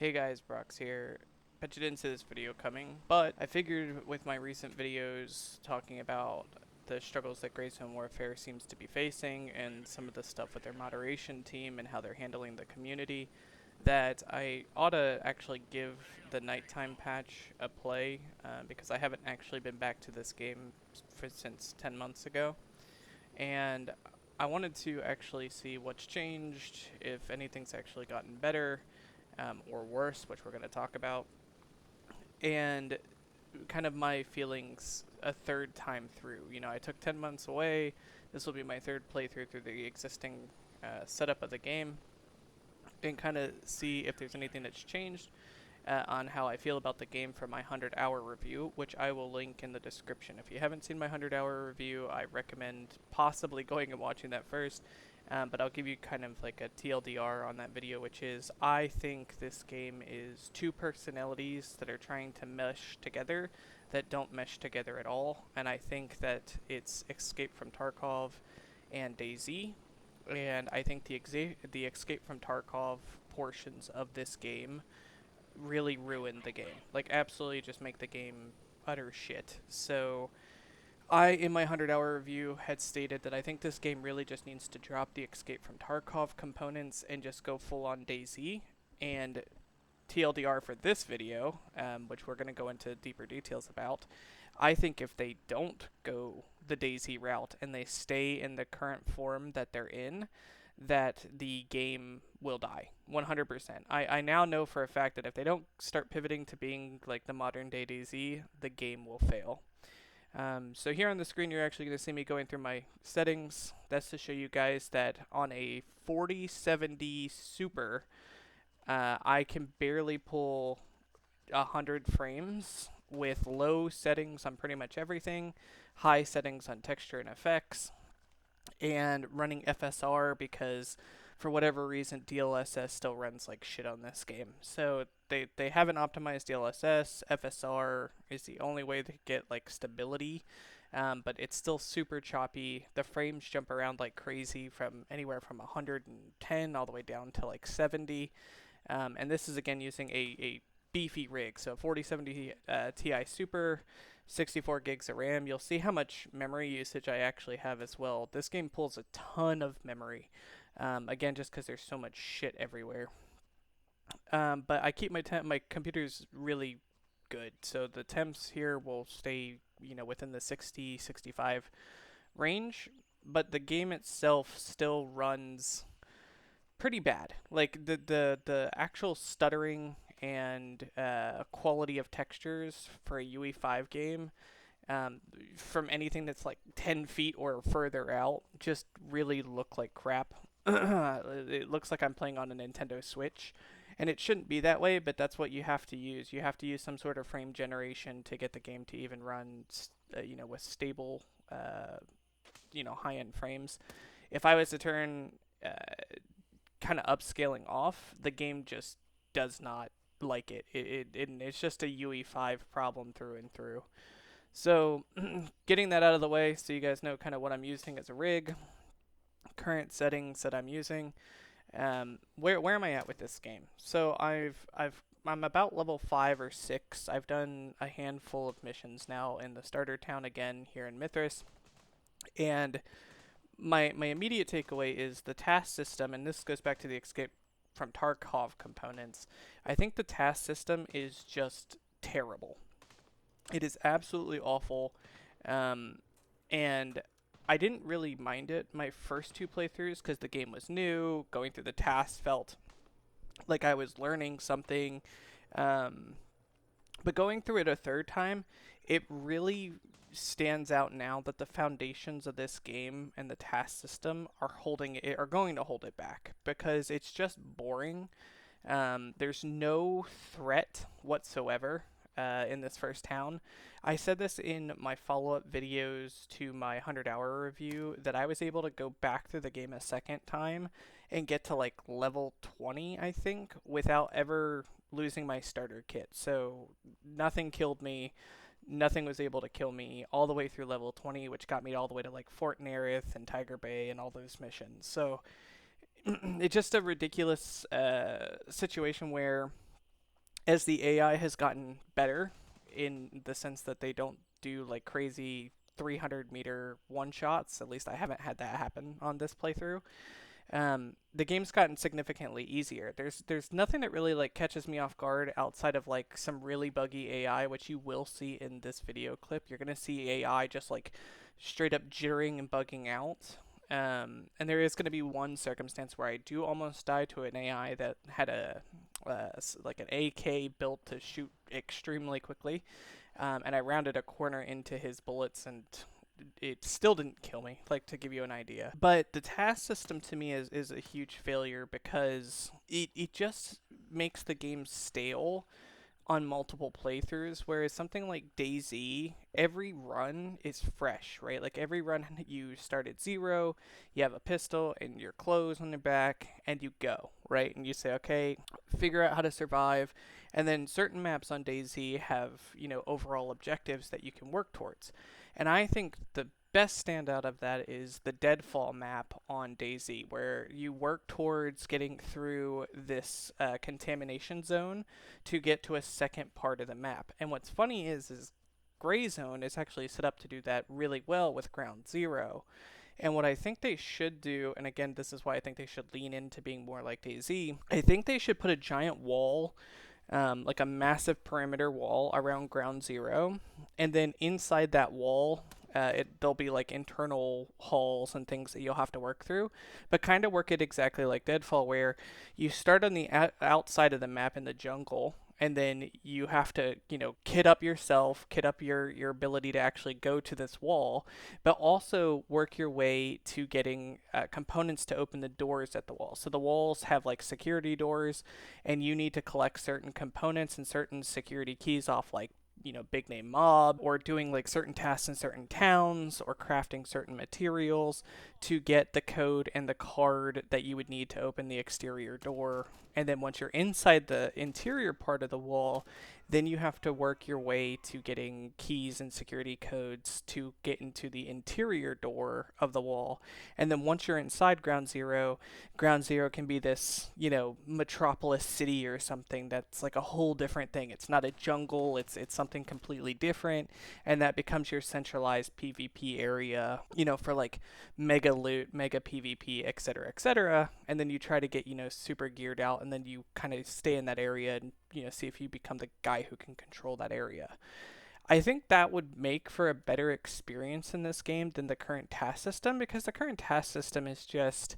Hey guys, Brox here. Bet you didn't see this video coming, but I figured with my recent videos talking about the struggles that Greystone Warfare seems to be facing and some of the stuff with their moderation team and how they're handling the community, that I ought to actually give the nighttime patch a play because I haven't actually been back to this game since 10 months ago. And I wanted to actually see what's changed, if anything's actually gotten better or worse, which we're going to talk about, and kind of my feelings a third time through. You know, I took 10 months away. This will be my third playthrough through the existing setup of the game, and kind of see if there's anything that's changed on how I feel about the game for my 100-hour review, which I will link in the description. If you haven't seen my 100-hour review, I recommend possibly going and watching that first. But I'll give you kind of like a TLDR on that video, which is I think this game is two personalities that are trying to mesh together that don't mesh together at all. And I think that it's Escape from Tarkov and DayZ. And I think the Escape from Tarkov portions of this game really ruin the game. Like, absolutely just make the game utter shit. So, I, in my 100-hour review, had stated that I think this game really just needs to drop the Escape from Tarkov components and just go full on DayZ. And TLDR for this video, which we're going to go into deeper details about, I think if they don't go the DayZ route and they stay in the current form that they're in, that the game will die 100%. I now know for a fact that if they don't start pivoting to being like the modern day DayZ, the game will fail. So here on the screen, you're actually going to see me going through my settings. That's to show you guys that on a 4070 Super, I can barely pull 100 frames with low settings on pretty much everything, high settings on texture and effects, and running FSR because for whatever reason DLSS still runs like shit on this game. So they haven't optimized DLSS. FSR is the only way to get like stability. But it's still super choppy. The frames jump around like crazy from anywhere from 110 all the way down to like 70. And this is again using a beefy rig. So 4070 Ti Super, 64 gigs of RAM. You'll see how much memory usage I actually have as well. This game pulls a ton of memory. Again, just because there's so much shit everywhere. But I keep my computer's really good. So the temps here will stay, within the 60, 65 range. But the game itself still runs pretty bad. Like the actual stuttering and quality of textures for a UE5 game, from anything that's like 10 feet or further out, just really look like crap. It looks like I'm playing on a Nintendo Switch. And it shouldn't be that way, but that's what you have to use. You have to use some sort of frame generation to get the game to even run, with stable, high-end frames. If I was to turn kind of upscaling off, the game just does not like it. It's just a UE5 problem through and through. So, getting that out of the way so you guys know kind of what I'm using as a rig, current settings that I'm using. Where am I at with this game? So I'm about level 5 or 6. I've done a handful of missions now in the starter town again here in Mithras. And my immediate takeaway is the task system, and this goes back to the Escape from Tarkov components. I think the task system is just terrible. It is absolutely awful, and I didn't really mind it my first two playthroughs because the game was new. Going through the tasks felt like I was learning something, um, but going through it a third time, it really stands out now that the foundations of this game and the task system are going to hold it back because it's just boring. There's no threat whatsoever in this first town. I said this in my follow-up videos to my 100-hour review that I was able to go back through the game a second time and get to like level 20, I think, without ever losing my starter kit. So nothing killed me. Nothing was able to kill me all the way through level 20, which got me all the way to like Fort Nerith and Tiger Bay and all those missions. So it's just a ridiculous situation where as the AI has gotten better in the sense that they don't do like crazy 300-meter one shots. At least I haven't had that happen on this playthrough. The game's gotten significantly easier. There's nothing that really like catches me off guard outside of like some really buggy AI, which you will see in this video clip. You're gonna see AI just like straight up jittering and bugging out. And there is going to be one circumstance where I do almost die to an AI that had like an AK built to shoot extremely quickly, and I rounded a corner into his bullets and it still didn't kill me, like to give you an idea. But the task system to me is a huge failure because it just makes the game stale on multiple playthroughs, whereas something like DayZ, every run is fresh, right? Like every run you start at zero, you have a pistol and your clothes on your back, and you go, right? And you say, okay, figure out how to survive. And then certain maps on DayZ have, overall objectives that you can work towards. And I think the best standout of that is the Deadfall map on DayZ, where you work towards getting through this contamination zone to get to a second part of the map. And what's funny is Gray Zone is actually set up to do that really well with Ground Zero. And what I think they should do, and again, this is why I think they should lean into being more like DayZ, I think they should put a giant wall, like a massive perimeter wall around Ground Zero, and then inside that wall, there'll be like internal halls and things that you'll have to work through, but kind of work it exactly like Deadfall, where you start on the outside of the map in the jungle, and then you have to, kit up yourself, kit up your ability to actually go to this wall, but also work your way to getting components to open the doors at the wall. So the walls have like security doors, and you need to collect certain components and certain security keys off like big name mob, or doing like certain tasks in certain towns, or crafting certain materials to get the code and the card that you would need to open the exterior door. And then once you're inside the interior part of the wall, then you have to work your way to getting keys and security codes to get into the interior door of the wall. And then once you're inside Ground Zero can be this, metropolis city or something that's like a whole different thing. It's not a jungle, it's something completely different, and that becomes your centralized PvP area, for like mega loot, mega PvP, etc., etc. And then you try to get, super geared out, and then you kind of stay in that area and, see if you become the guy who can control that area. I think that would make for a better experience in this game than the current task system, because the current task system is just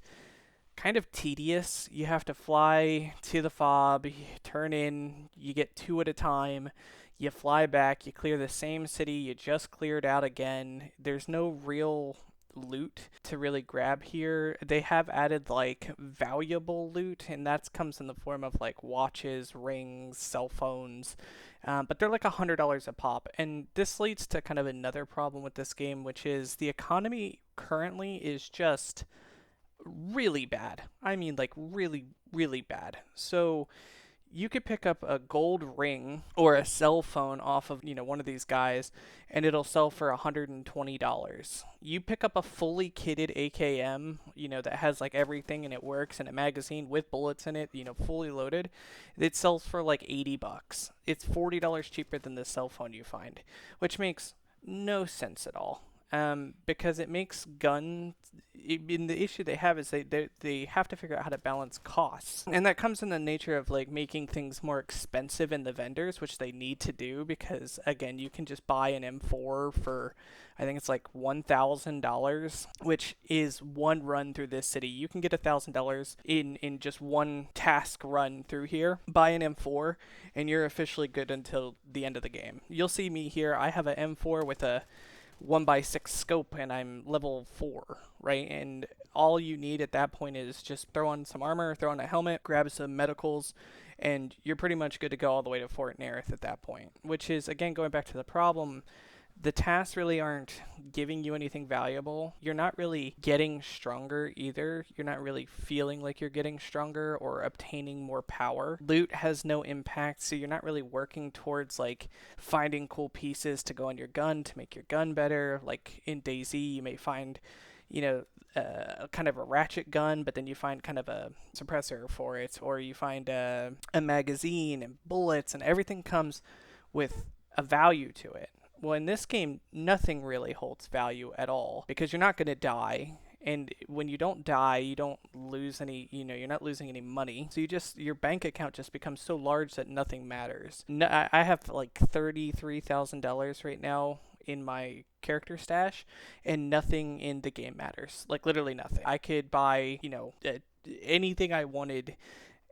kind of tedious. You have to fly to the fob, you turn in, you get 2 at a time, you fly back, you clear the same city you just cleared out again. There's no real loot to really grab here. They have added like valuable loot, and that comes in the form of like watches, rings, cell phones, but they're like $100 a pop. And this leads to kind of another problem with this game, which is the economy currently is just really bad. I mean, like really, really bad. So you could pick up a gold ring or a cell phone off of, one of these guys, and it'll sell for $120. You pick up a fully kitted AKM, that has like everything and it works, and a magazine with bullets in it, fully loaded, it sells for like $80. It's $40 cheaper than the cell phone you find, which makes no sense at all. Because it makes guns. And the issue they have is they have to figure out how to balance costs, and that comes in the nature of like making things more expensive in the vendors, which they need to do, because again, you can just buy an M4 for, I think it's like $1,000, which is one run through this city. You can get $1,000 in just one task run through here. Buy an M4, and you're officially good until the end of the game. You'll see me here. I have an M4 with a 1x6 scope, and I'm level 4, right? And all you need at that point is just throw on some armor, throw on a helmet, grab some medicals, and you're pretty much good to go all the way to Fort Nerith at that point. Which is, again, going back to the problem, the tasks really aren't giving you anything valuable. You're not really getting stronger either. You're not really feeling like you're getting stronger or obtaining more power. Loot has no impact, so you're not really working towards like finding cool pieces to go on your gun to make your gun better. Like in DayZ, you may find, kind of a ratchet gun, but then you find kind of a suppressor for it, or you find a magazine and bullets, and everything comes with a value to it. Well, in this game, nothing really holds value at all because you're not going to die. And when you don't die, you don't lose any, you're not losing any money. So your bank account just becomes so large that nothing matters. No, I have like $33,000 right now in my character stash, and nothing in the game matters. Like literally nothing. I could buy, anything I wanted,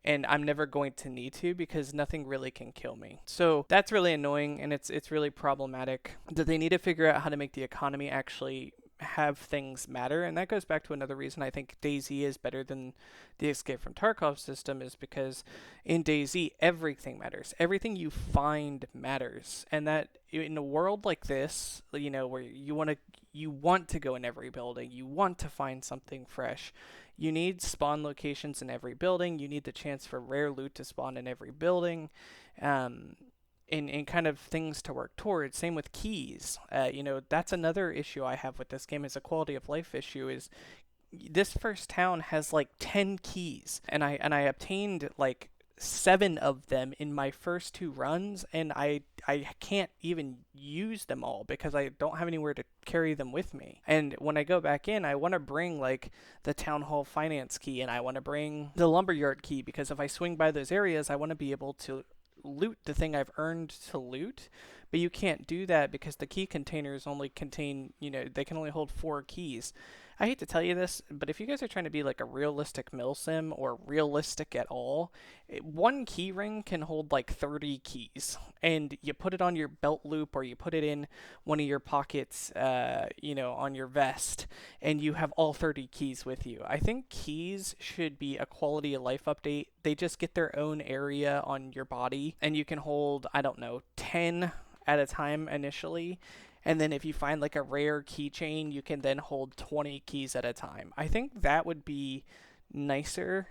and I'm never going to need to because nothing really can kill me. So that's really annoying, and it's really problematic that they need to figure out how to make the economy actually have things matter. And that goes back to another reason I think DayZ is better than the Escape from Tarkov system, is because in DayZ everything matters. Everything you find matters. And that in a world like this, where you want to go in every building, you want to find something fresh, you need spawn locations in every building, you need the chance for rare loot to spawn in every building. And kind of things to work towards. Same with keys. That's another issue I have with this game, is a quality of life issue. Is this first town has like 10 keys, and I obtained like 7 of them in my first 2 runs, and I can't even use them all because I don't have anywhere to carry them with me. And when I go back in, I want to bring like the town hall finance key, and I want to bring the lumberyard key, because if I swing by those areas, I want to be able to loot the thing I've earned to loot. But you can't do that because the key containers only contain, they can only hold 4 keys. I hate to tell you this, but if you guys are trying to be like a realistic milsim, or realistic at all, 1 key ring can hold like 30 keys, and you put it on your belt loop, or you put it in one of your pockets, on your vest, and you have all 30 keys with you. I think keys should be a quality of life update. They just get their own area on your body, and you can hold, 10 at a time initially. And then if you find like a rare keychain, you can then hold 20 keys at a time. I think that would be nicer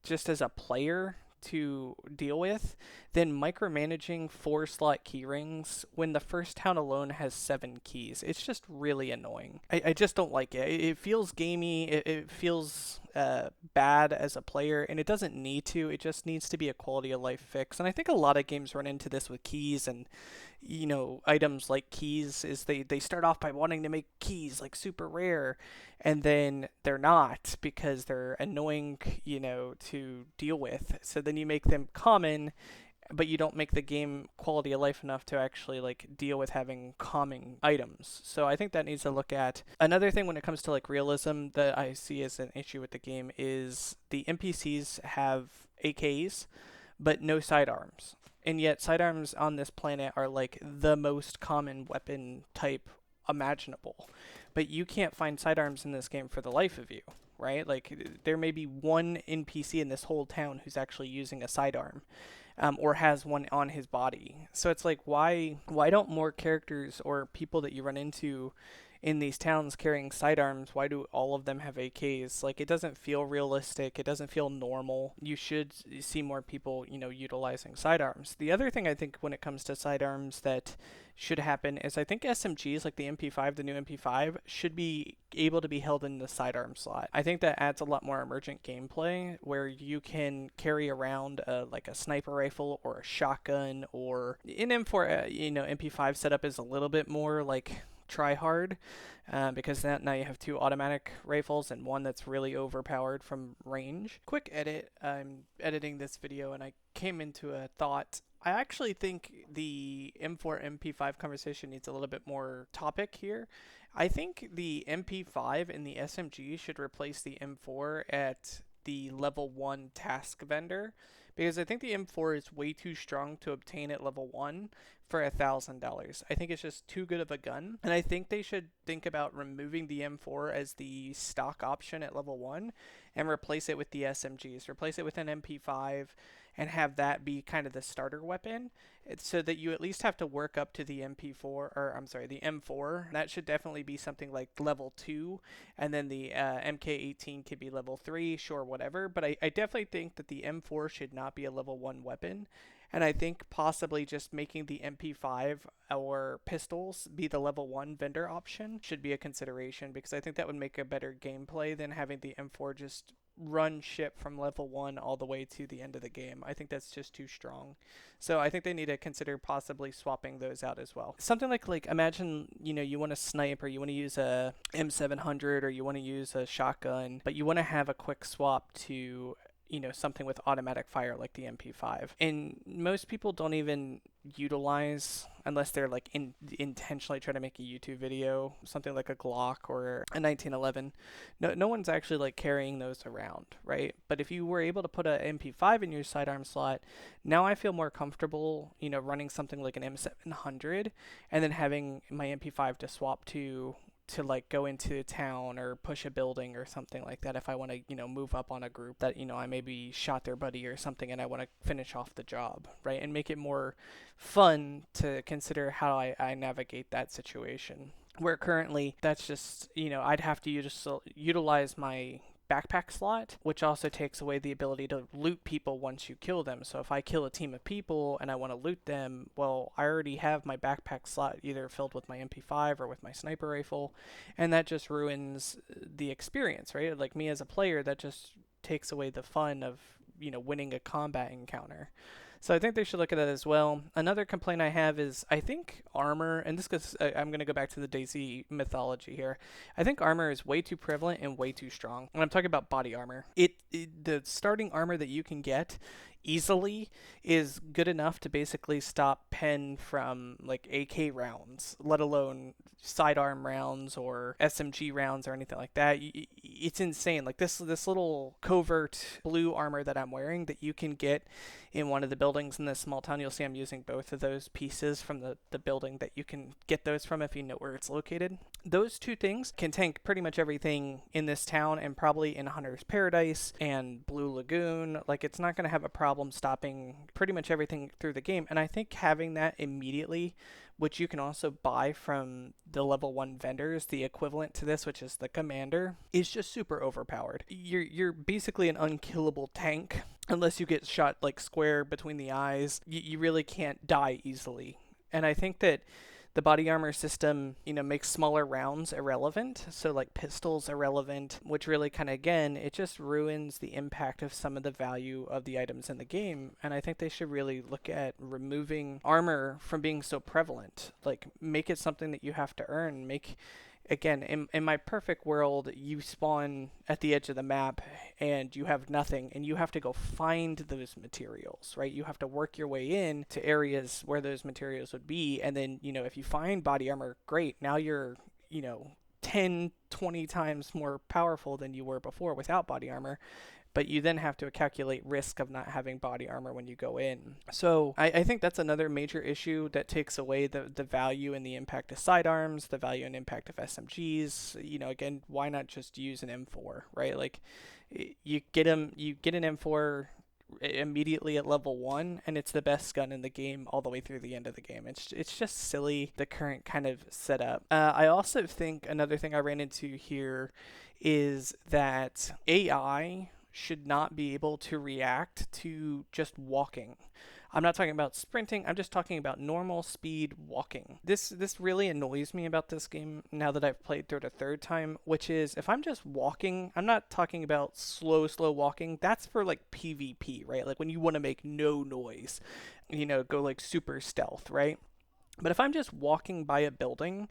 just as a player to deal with than micromanaging 4-slot key rings when the first town alone has 7 keys. It's just really annoying. I just don't like it. It feels gamey. It feels bad as a player, and it doesn't need to. It just needs to be a quality of life fix. And I think a lot of games run into this with keys and items like keys. Is they start off by wanting to make keys like super rare, and then they're not because they're annoying to deal with. So then you make them common, but you don't make the game quality of life enough to actually like deal with having calming items. So I think that needs to look at. Another thing when it comes to like realism that I see as an issue with the game is the NPCs have AKs but no sidearms. And yet sidearms on this planet are like the most common weapon type imaginable. But you can't find sidearms in this game for the life of you, right? Like there may be 1 NPC in this whole town who's actually using a sidearm. Or has one on his body. So it's like, why don't more characters or people that you run into in these towns carrying sidearms, why do all of them have AKs? Like, it doesn't feel realistic. It doesn't feel normal. You should see more people, utilizing sidearms. The other thing I think when it comes to sidearms that should happen is I think SMGs like the MP5, the new MP5, should be able to be held in the sidearm slot. I think that adds a lot more emergent gameplay where you can carry around like a sniper rifle or a shotgun, or in M4, MP5 setup is a little bit more like try hard because now you have 2 automatic rifles and one that's really overpowered from range. Quick edit, I'm editing this video and I came into a thought. I actually think the M4 MP5 conversation needs a little bit more topic here. I think the MP5 and the SMG should replace the M4 at the level 1 task vendor, because I think the M4 is way too strong to obtain at level 1 for $1,000. I think it's just too good of a gun, and I think they should think about removing the M4 as the stock option at level 1 and replace it with the SMGs. Replace it with an MP5 and have that be kind of the starter weapon, so that you at least have to work up to the the M4. That should definitely be something like level 2, and then the MK18 could be level 3, sure, whatever. But I definitely think that the M4 should not be a level 1 weapon, And I think possibly just making the MP5 or pistols be the level 1 vendor option should be a consideration, because I think that would make a better gameplay than having the M4 just run ship from level 1 all the way to the end of the game. I think that's just too strong. So I think they need to consider possibly swapping those out as well. Something like imagine, you want to snipe, or you want to use a M700, or you want to use a shotgun, but you want to have a quick swap to something with automatic fire like the MP5. And most people don't even utilize, unless they're like intentionally trying to make a YouTube video, something like a Glock or a 1911. No one's actually like carrying those around, right? But if you were able to put a MP5 in your sidearm slot, now I feel more comfortable, running something like an M700 and then having my MP5 to swap to like go into town or push a building or something like that, if I want to move up on a group that I maybe shot their buddy or something and I want to finish off the job, right? And make it more fun to consider how I navigate that situation, where currently that's just I'd have to utilize my backpack slot, which also takes away the ability to loot people once you kill them. So if I kill a team of people and I want to loot them, well, I already have my backpack slot either filled with my MP5 or with my sniper rifle, and that just ruins the experience, right? Like, me as a player, that just takes away the fun of winning a combat encounter. So I think they should look at that as well. Another complaint I have is, I think armor, and this goes, I'm going to go back to the DayZ mythology here. I think armor is way too prevalent and way too strong. And I'm talking about body armor. The starting armor that you can get easily is good enough to basically stop Pen from like AK rounds, let alone sidearm rounds or SMG rounds or anything like that. It's insane. Like this little covert blue armor that I'm wearing that you can get in one of the buildings in this small town. You'll see I'm using both of those pieces from the building that you can get those from if you know where it's located. Those two things can tank pretty much everything in this town, and probably in Hunter's Paradise and Blue Lagoon. Like, it's not going to have a problem stopping pretty much everything through the game. And I think having that immediately, which you can also buy from the level 1 vendors, the equivalent to this, which is the Commander, is just super overpowered. You're basically an unkillable tank. Unless you get shot like square between the eyes, you really can't die easily. And I think that the body armor system, makes smaller rounds irrelevant. So like pistols irrelevant, which really kind of, again, it just ruins the impact of some of the value of the items in the game. And I think they should really look at removing armor from being so prevalent. Like, make it something that you have to earn. Again, in my perfect world, you spawn at the edge of the map and you have nothing, and you have to go find those materials, right? You have to work your way in to areas where those materials would be, and then, if you find body armor, great. Now you're, 10, 20 times more powerful than you were before without body armor. But you then have to calculate risk of not having body armor when you go in. So I think that's another major issue that takes away the value and the impact of sidearms, the value and impact of SMGs. Again, why not just use an M4, right? Like, you get an M4 immediately at level 1, and it's the best gun in the game all the way through the end of the game. It's just silly, the current kind of setup. I also think another thing I ran into here is that AI should not be able to react to just walking. I'm not talking about sprinting, I'm just talking about normal speed walking. This really annoys me about this game now that I've played through it a third time, which is, if I'm just walking, I'm not talking about slow walking. That's for like PvP, right? Like when you want to make no noise, go like super stealth, right? But if I'm just walking by a building,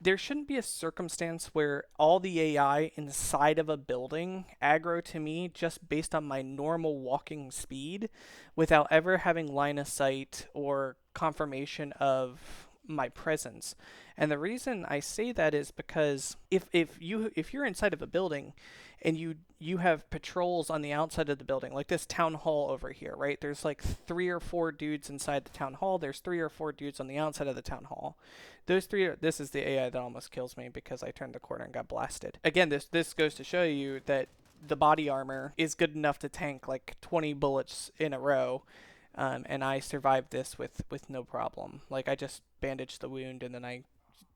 there shouldn't be a circumstance where all the AI inside of a building aggro to me just based on my normal walking speed without ever having line of sight or confirmation of my presence. And the reason I say that is because if you're inside of a building and you have patrols on the outside of the building, like this town hall over here, right? There's like 3 or 4 dudes inside the town hall. There's 3 or 4 dudes on the outside of the town hall. This is the AI that almost kills me because I turned the corner and got blasted. Again, this goes to show you that the body armor is good enough to tank like 20 bullets in a row. And I survived this with no problem. Like, I just bandage the wound and then I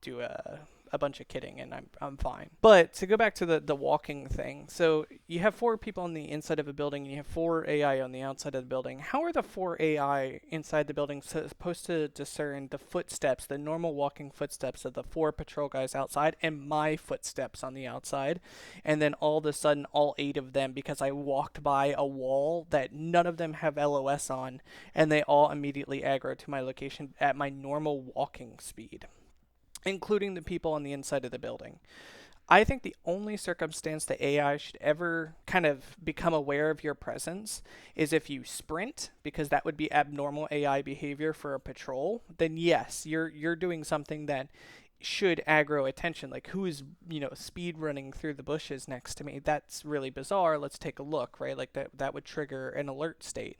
do a a bunch of kidding, and I'm fine. But to go back to the walking thing, so you have 4 people on the inside of a building, and you have 4 AI on the outside of the building. How are the 4 AI inside the building supposed to discern the footsteps, the normal walking footsteps of the 4 patrol guys outside, and my footsteps on the outside, and then all of a sudden all 8 of them, because I walked by a wall that none of them have LOS on, and they all immediately aggro to my location at my normal walking speed, including the people on the inside of the building? I think the only circumstance that AI should ever kind of become aware of your presence is if you sprint, because that would be abnormal AI behavior for a patrol. Then yes, you're doing something that should aggro attention, like who is, speed running through the bushes next to me. That's really bizarre. Let's take a look, right? Like that would trigger an alert state.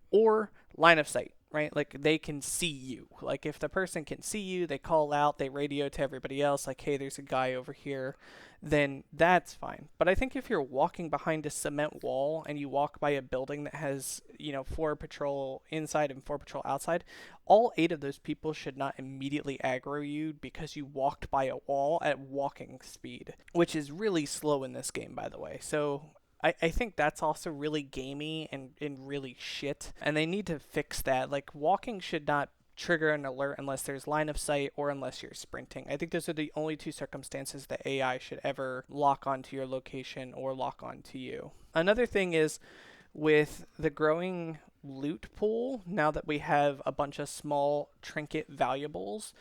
Or line of sight, right? Like they can see you. Like if the person can see you, they call out, they radio to everybody else, like, hey, there's a guy over here, then that's fine. But I think if you're walking behind a cement wall and you walk by a building that has, 4 patrol inside and 4 patrol outside, all 8 of those people should not immediately aggro you because you walked by a wall at walking speed, which is really slow in this game, by the way. So I think that's also really gamey and really shit. And they need to fix that. Like, walking should not trigger an alert unless there's line of sight or unless you're sprinting. I think those are the only 2 circumstances that AI should ever lock onto your location or lock onto you. Another thing is, with the growing loot pool, now that we have a bunch of small trinket valuables,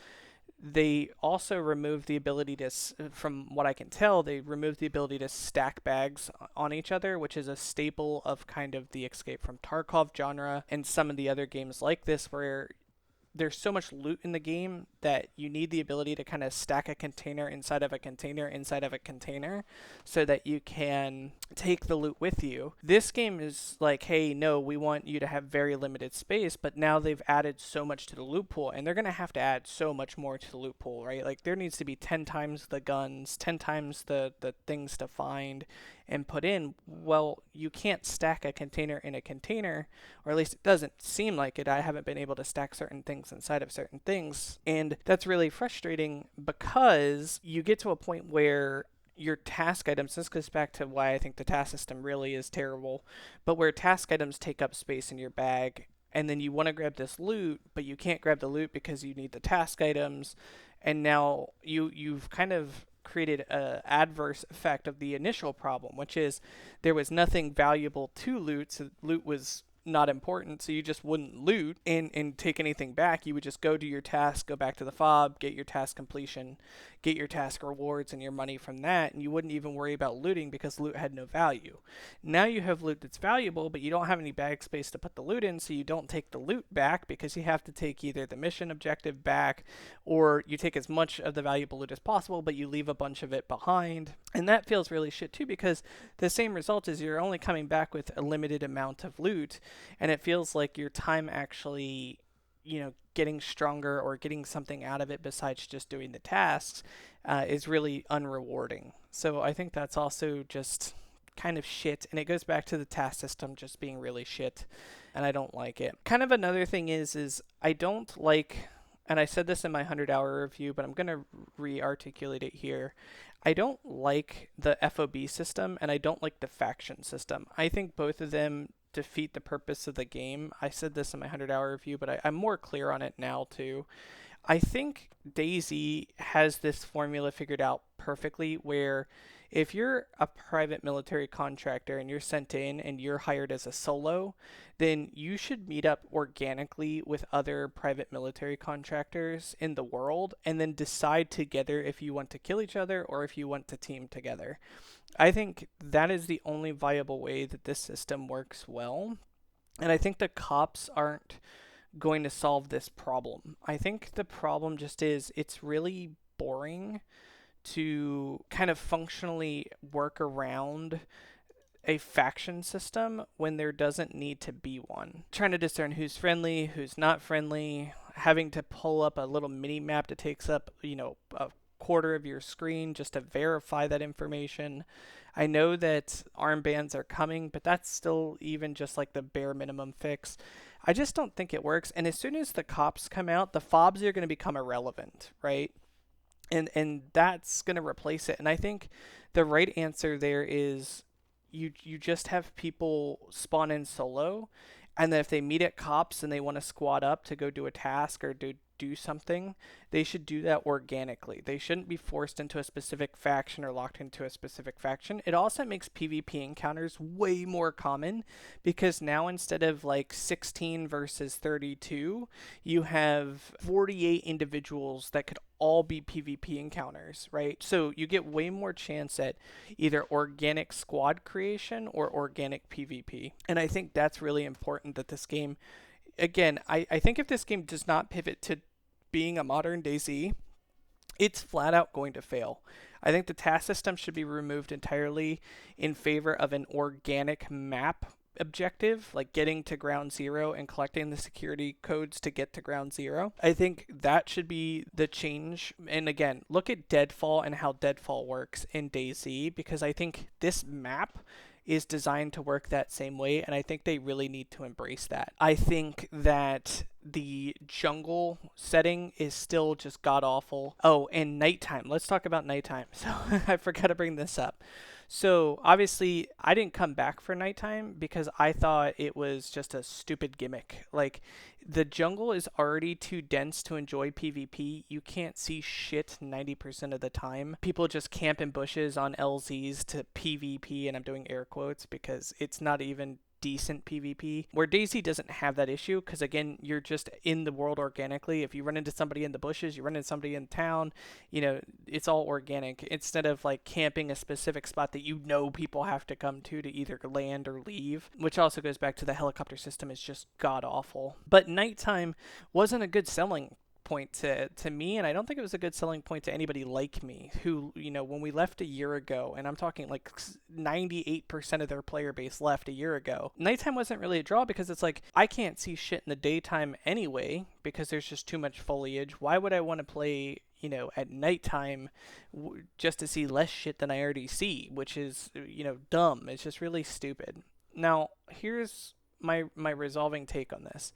they also removed the ability to, from what I can tell, they removed the ability to stack bags on each other, which is a staple of kind of the Escape from Tarkov genre and some of the other games like this, where there's so much loot in the game that you need the ability to kind of stack a container inside of a container inside of a container so that you can take the loot with you. This game is like, hey, no, we want you to have very limited space, but now they've added so much to the loot pool, and they're going to have to add so much more to the loot pool, right? Like, there needs to be 10 times the guns, 10 times the things to find and put in. Well, you can't stack a container in a container, or at least it doesn't seem like it. I haven't been able to stack certain things inside of certain things, and that's really frustrating because you get to a point where your task items, this goes back to why I think the task system really is terrible, but where task items take up space in your bag, and then you want to grab this loot, but you can't grab the loot because you need the task items, and now you've kind of created an adverse effect of the initial problem, which is there was nothing valuable to loot, so loot was not important, so you just wouldn't loot and take anything back. You would just go do your task, go back to the fob, get your task completion, get your task rewards and your money from that, and you wouldn't even worry about looting because loot had no value. Now you have loot that's valuable, but you don't have any bag space to put the loot in, so you don't take the loot back because you have to take either the mission objective back, or you take as much of the valuable loot as possible, but you leave a bunch of it behind. And that feels really shit too, because the same result is you're only coming back with a limited amount of loot, and it feels like your time actually, getting stronger or getting something out of it besides just doing the tasks is really unrewarding. So I think that's also just kind of shit, and it goes back to the task system just being really shit, and I don't like it. Kind of another thing is I don't like, and I said this in my 100-hour review, but I'm going to re-articulate it here. I don't like the FOB system, and I don't like the faction system. I think both of them defeat the purpose of the game. I said this in my 100-hour review, but I'm more clear on it now too. I think DayZ has this formula figured out perfectly, where if you're a private military contractor and you're sent in and you're hired as a solo, then you should meet up organically with other private military contractors in the world and then decide together if you want to kill each other or if you want to team together. I think that is the only viable way that this system works well. And I think the cops aren't going to solve this problem. I think the problem just is it's really boring to kind of functionally work around a faction system when there doesn't need to be one. Trying to discern who's friendly, who's not friendly, having to pull up a little mini map that takes up, a quarter of your screen just to verify that information. I know that armbands are coming, but that's still even just like the bare minimum fix. I just don't think it works. And as soon as the cops come out, the fobs are going to become irrelevant, right? and that's going to replace it. And I think the right answer there is you just have people spawn in solo, and then if they meet at cops and they want to squad up to go do a task or do something, they should do that organically. They shouldn't be forced into a specific faction or locked into a specific faction. It also makes PvP encounters way more common because now instead of like 16 versus 32, you have 48 individuals that could all be PvP encounters, right? So you get way more chance at either organic squad creation or organic PvP. And I think that's really important that this game, again, I think if this game does not pivot to being a modern DayZ, it's flat out going to fail. I think the task system should be removed entirely in favor of an organic map objective, like getting to ground zero and collecting the security codes to get to ground zero. I think that should be the change. And again, look at Deadfall and how Deadfall works in DayZ, because I think this map is designed to work that same way, and I think they really need to embrace that. I think that the jungle setting is still just god awful. Oh, and nighttime. Let's talk about nighttime. So I forgot to bring this up. So obviously I didn't come back for nighttime because I thought it was just a stupid gimmick. Like, the jungle is already too dense to enjoy PvP. You can't see shit 90% of the time. People just camp in bushes on LZs to PvP, and I'm doing air quotes because it's not even decent PvP, where DayZ doesn't have that issue because, again, you're just in the world organically. If you run into somebody in the bushes, you run into somebody in town, it's all organic instead of like camping a specific spot that people have to come to either land or leave, which also goes back to the helicopter system is just god awful. But nighttime wasn't a good selling point to me, and I don't think it was a good selling point to anybody like me who, when we left a year ago, and I'm talking like 98% of their player base left a year ago, nighttime wasn't really a draw because it's like, I can't see shit in the daytime anyway because there's just too much foliage. Why would I want to play at nighttime just to see less shit than I already see, which is, dumb. It's just really stupid. Now, here's my resolving take on this.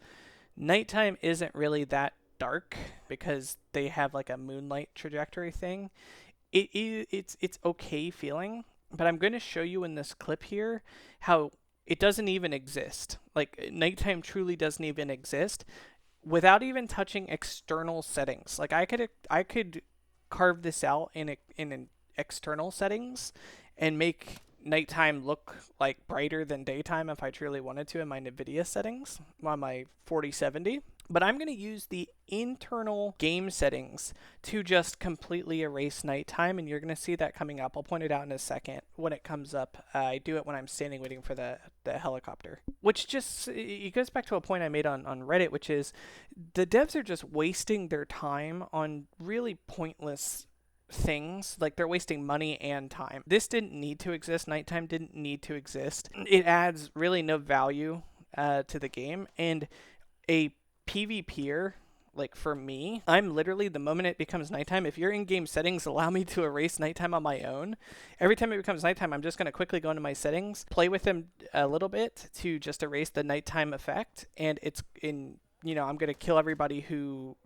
Nighttime isn't really that dark because they have like a moonlight trajectory thing. It's okay feeling, but I'm going to show you in this clip here how it doesn't even exist. Like, nighttime truly doesn't even exist without even touching external settings. Like, I could carve this out in an external settings and make nighttime look like brighter than daytime if I truly wanted to in my NVIDIA settings on my 4070. But I'm going to use the internal game settings to just completely erase nighttime, and you're going to see that coming up. I'll point it out in a second when it comes up. I do it when I'm standing waiting for the helicopter, which just, it goes back to a point I made on Reddit, which is the devs are just wasting their time on really pointless things. Like, they're wasting money and time. This didn't need to exist. Nighttime didn't need to exist. It adds really no value to the game, and a PvPer, like for me, I'm literally, the moment it becomes nighttime, if your in-game settings allow me to erase nighttime on my own, every time it becomes nighttime, I'm just going to quickly go into my settings, play with them a little bit to just erase the nighttime effect, and it's in, I'm going to kill everybody who,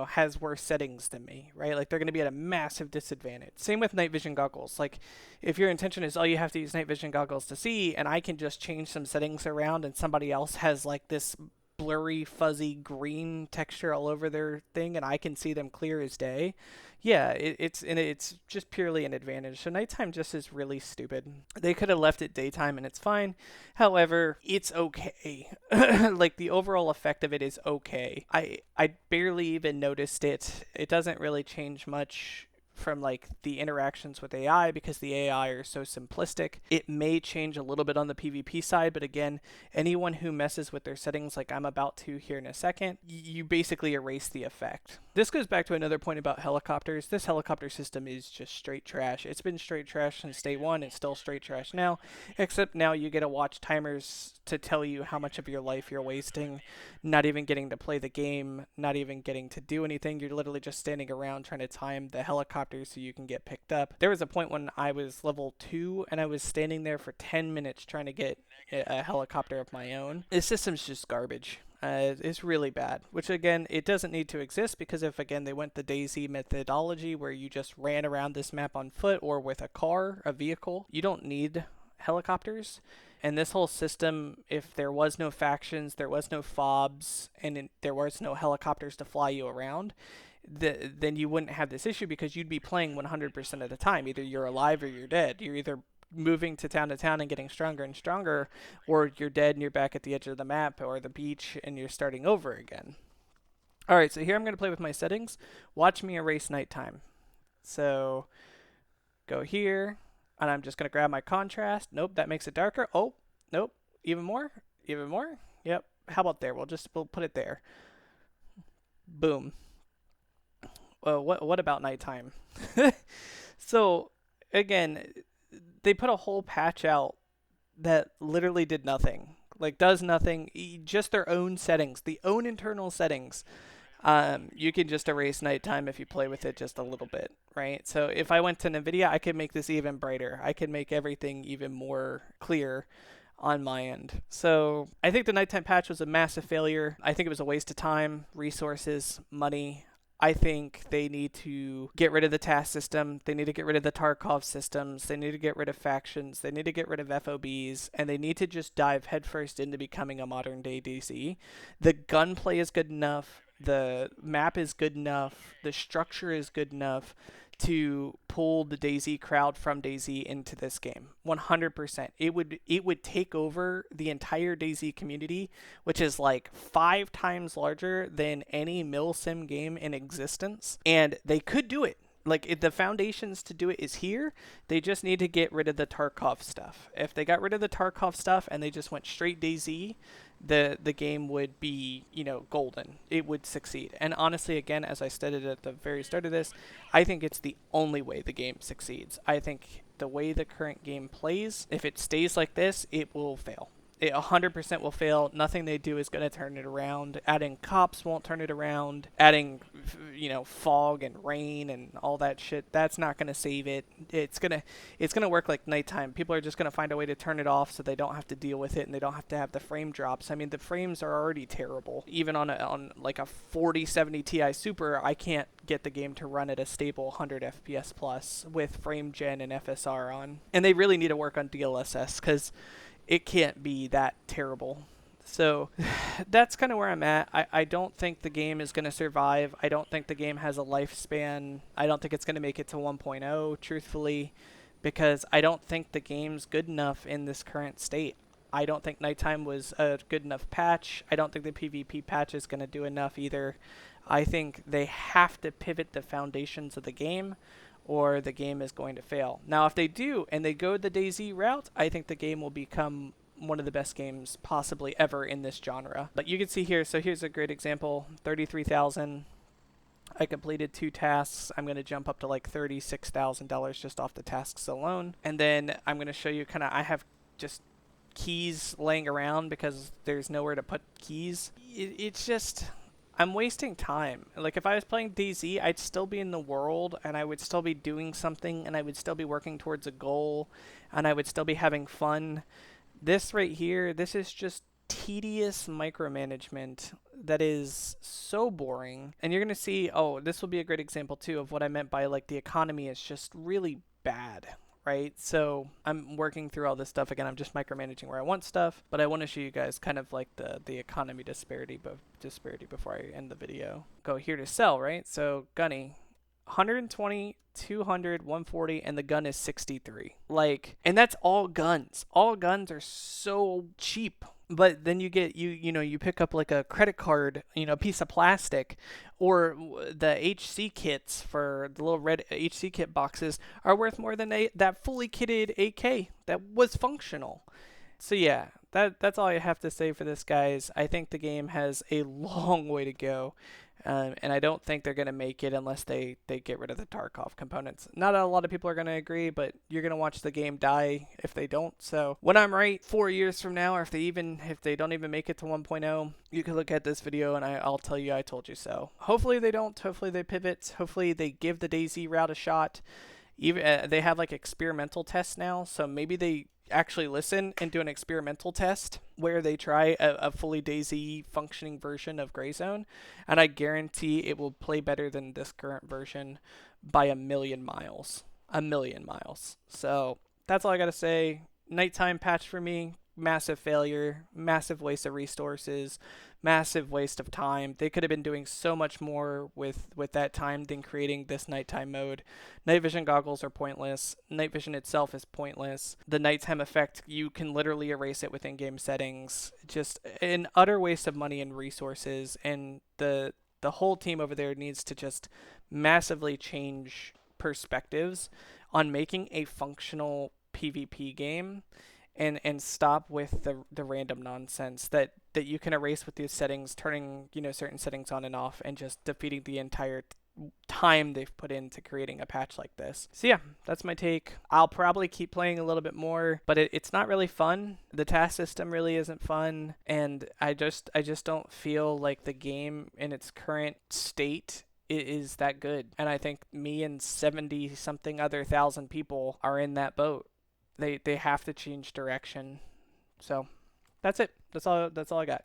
has worse settings than me, right? Like, they're going to be at a massive disadvantage. Same with night vision goggles. Like, if your intention is, oh, you have to use night vision goggles to see, and I can just change some settings around and somebody else has like this blurry, fuzzy green texture all over their thing, and I can see them clear as day. Yeah, it's just purely an advantage. So nighttime just is really stupid. They could have left it daytime and it's fine. However, it's okay. Like, the overall effect of it is okay. I barely even noticed it. It doesn't really change much from like the interactions with AI because the AI are so simplistic. It may change a little bit on the PvP side, but again, anyone who messes with their settings like I'm about to here in a second, you basically erase the effect. This goes back to another point about helicopters. This helicopter system is just straight trash. It's been straight trash since day one. It's still straight trash now, except now you get to watch timers to tell you how much of your life you're wasting, not even getting to play the game, not even getting to do anything. You're literally just standing around trying to time the helicopter so you can get picked up. There was a point when I was level 2 and I was standing there for 10 minutes trying to get a helicopter of my own. This system's just garbage. Is really bad, which again, it doesn't need to exist because if again they went the DayZ methodology where you just ran around this map on foot or with a car, a vehicle, you don't need helicopters. And this whole system, if there was no factions, there was no fobs, and there was no helicopters to fly you around, then you wouldn't have this issue because you'd be playing 100% of the time. Either you're alive or you're dead. You're either moving to town and getting stronger and stronger, or you're dead and you're back at the edge of the map or the beach and you're starting over again. Alright, so here I'm going to play with my settings. Watch me erase nighttime. So go here, and I'm just going to grab my contrast. Nope, that makes it darker. Oh, nope, even more, even more. Yep, how about there? We'll put it there. Boom. Well, what about nighttime? So again, they put a whole patch out that literally did nothing. Like, does nothing. Just their own settings, the own internal settings. You can just erase nighttime if you play with it just a little bit, right? So if I went to NVIDIA, I could make this even brighter. I could make everything even more clear on my end. So I think the nighttime patch was a massive failure. I think it was a waste of time, resources, money. I think they need to get rid of the task system. They need to get rid of the Tarkov systems. They need to get rid of factions. They need to get rid of FOBs. And they need to just dive headfirst into becoming a modern day DayZ. The gunplay is good enough. The map is good enough. The structure is good enough to pull the DayZ crowd from DayZ into this game. 100%. It would take over the entire DayZ community, which is like 5 times larger than any milsim game in existence. And they could do it. Like, the foundations to do it is here. They just need to get rid of the Tarkov stuff. If they got rid of the Tarkov stuff and they just went straight DayZ, the game would be, golden. It would succeed. And honestly, again, as I stated at the very start of this, I think it's the only way the game succeeds. I think the way the current game plays, if it stays like this, it will fail. It 100% will fail. Nothing they do is going to turn it around. Adding cops won't turn it around. Adding, fog and rain and all that shit, that's not going to save it. It's gonna work like nighttime. People are just going to find a way to turn it off so they don't have to deal with it and they don't have to have the frame drops. I mean, the frames are already terrible. Even on like a 4070 Ti Super, I can't get the game to run at a stable 100 FPS plus with frame gen and FSR on. And they really need to work on DLSS because it can't be that terrible. So that's kind of where I'm at. I don't think the game is going to survive. I don't think the game has a lifespan. I don't think it's going to make it to 1.0, truthfully, because I don't think the game's good enough in this current state. I don't think nighttime was a good enough patch. I don't think the PvP patch is going to do enough either. I think they have to pivot the foundations of the game, or the game is going to fail. Now, if they do, and they go the DayZ route, I think the game will become one of the best games possibly ever in this genre. But you can see here, so here's a great example, 33,000. I completed 2 tasks. I'm going to jump up to like $36,000 just off the tasks alone. And then I'm going to show you I have just keys laying around because there's nowhere to put keys. It's just, I'm wasting time. Like, if I was playing DayZ, I'd still be in the world, and I would still be doing something, and I would still be working towards a goal, and I would still be having fun. This right here, this is just tedious micromanagement that is so boring. And you're going to see, this will be a great example, too, of what I meant by, like, the economy is just really bad. Right, so I'm working through all this stuff again. I'm just micromanaging where I want stuff, but I want to show you guys kind of like the economy disparity before I end the video. Go here to sell, right? So Gunny, 120, 200, 140, and the gun is 63. Like, and that's all guns. All guns are so cheap. But then you get, you pick up like a credit card, piece of plastic, or the HC kits for the little red HC kit boxes are worth more than that fully kitted AK that was functional. So yeah, that's all I have to say for this, guys. I think the game has a long way to go. And I don't think they're going to make it unless they get rid of the Tarkov components. Not a lot of people are going to agree, but you're going to watch the game die if they don't. So when I'm right 4 years from now, or if they don't even make it to 1.0, you can look at this video and I'll tell you I told you so. Hopefully they don't. Hopefully they pivot. Hopefully they give the DayZ route a shot. Even they have like experimental tests now, so maybe they actually listen and do an experimental test where they try a fully DayZ functioning version of Grayzone, and I guarantee it will play better than this current version by a million miles. A million miles. So that's all I gotta say. Nighttime patch for me, massive failure, massive waste of resources, massive waste of time. They could have been doing so much more with that time than creating this nighttime mode. Night vision goggles are pointless. Night vision itself is pointless. The nighttime effect, you can literally erase it with in-game settings. Just an utter waste of money and resources, and the whole team over there needs to just massively change perspectives on making a functional PvP game, and stop with the random nonsense that you can erase with these settings, turning certain settings on and off, and just defeating the entire time they've put into creating a patch like this. So yeah, that's my take. I'll probably keep playing a little bit more, but it's not really fun. The task system really isn't fun, and I just don't feel like the game in its current state is that good. And I think me and 70 something other thousand people are in that boat. They have to change direction. So that's it. That's all I got.